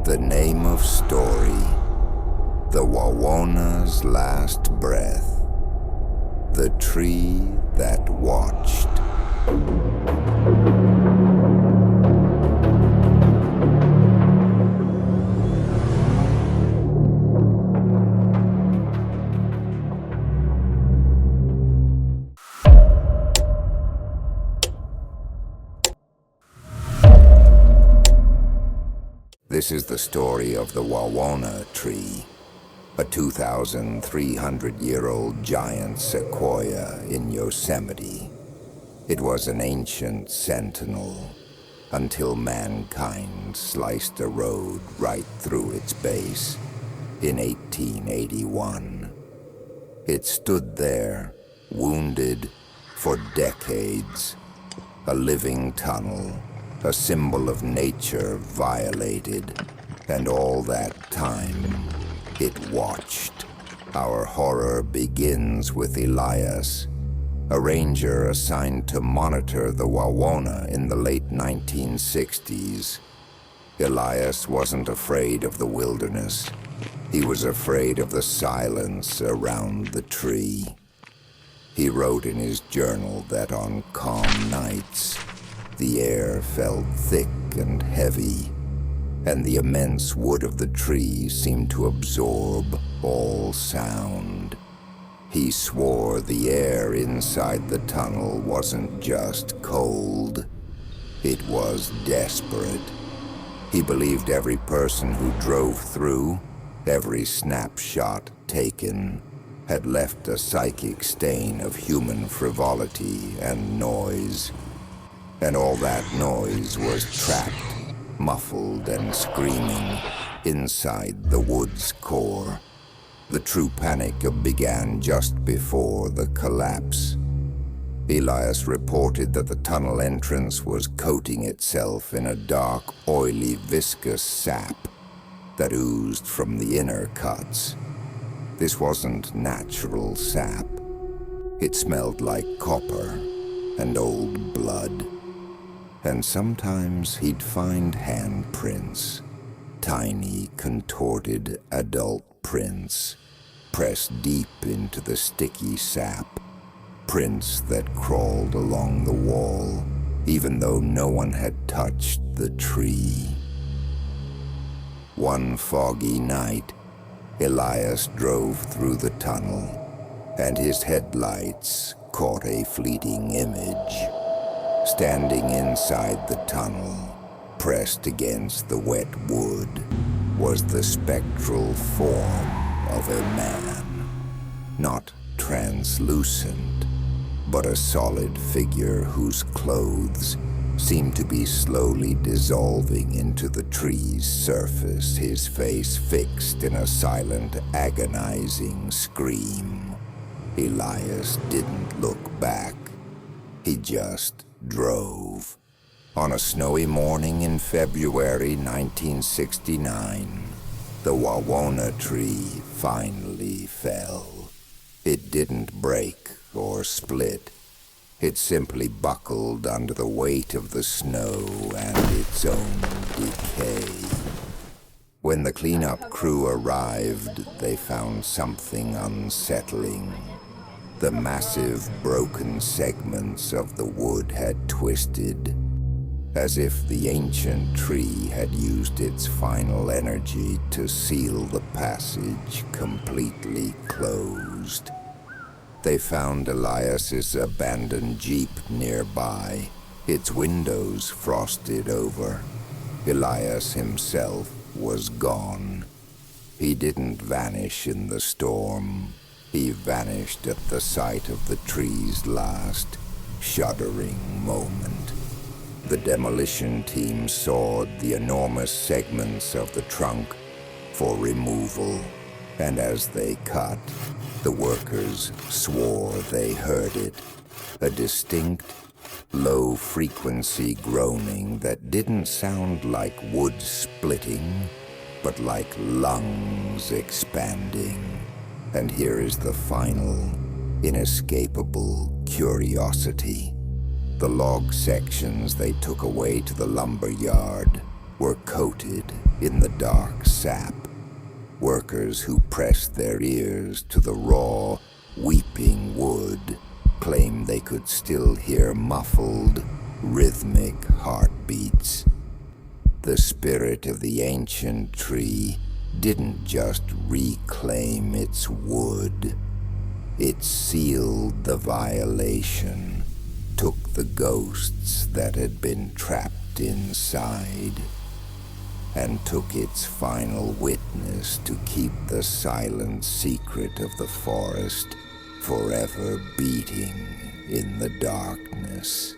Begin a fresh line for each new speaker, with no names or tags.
The name of story, the Wawona's last breath, the tree that watched. This is the story of the Wawona Tree, a 2,300-year-old giant sequoia in Yosemite. It was an ancient sentinel until mankind sliced a road right through its base in 1881. It stood there, wounded for decades, a living tunnel, a symbol of nature violated, and all that time, it watched. Our horror begins with Elias, a ranger assigned to monitor the Wawona in the late 1960s. Elias wasn't afraid of the wilderness. He was afraid of the silence around the tree. He wrote in his journal that on calm nights, the air felt thick and heavy, and the immense wood of the tree seemed to absorb all sound. He swore the air inside the tunnel wasn't just cold, it was desperate. He believed every person who drove through, every snapshot taken, had left a psychic stain of human frivolity and noise. And all that noise was trapped, muffled and screaming, inside the wood's core. The true panic began just before the collapse. Elias reported that the tunnel entrance was coating itself in a dark, oily, viscous sap that oozed from the inner cuts. This wasn't natural sap. It smelled like copper and old blood. And sometimes he'd find handprints, tiny, contorted adult prints, pressed deep into the sticky sap, prints that crawled along the wall, even though no one had touched the tree. One foggy night, Elias drove through the tunnel, and his headlights caught a fleeting image. Standing inside the tunnel, pressed against the wet wood, was the spectral form of a man. Not translucent, but a solid figure whose clothes seemed to be slowly dissolving into the tree's surface, his face fixed in a silent, agonizing scream. Elias didn't look back. He just drove. On a snowy morning in February 1969, the Wawona Tree finally fell. It didn't break or split. It simply buckled under the weight of the snow and its own decay. When the cleanup crew arrived, they found something unsettling. The massive, broken segments of the wood had twisted, as if the ancient tree had used its final energy to seal the passage completely closed. They found Elias's abandoned Jeep nearby, its windows frosted over. Elias himself was gone. He didn't vanish in the storm. He vanished at the sight of the tree's last, shuddering moment. The demolition team sawed the enormous segments of the trunk for removal, and as they cut, the workers swore they heard it, a distinct, low-frequency groaning that didn't sound like wood splitting, but like lungs expanding. And here is the final, inescapable curiosity. The log sections they took away to the lumber yard were coated in the dark sap. Workers who pressed their ears to the raw, weeping wood claimed they could still hear muffled, rhythmic heartbeats. The spirit of the ancient tree didn't just reclaim its wood. It sealed the violation, took the ghosts that had been trapped inside, and took its final witness to keep the silent secret of the forest forever beating in the darkness.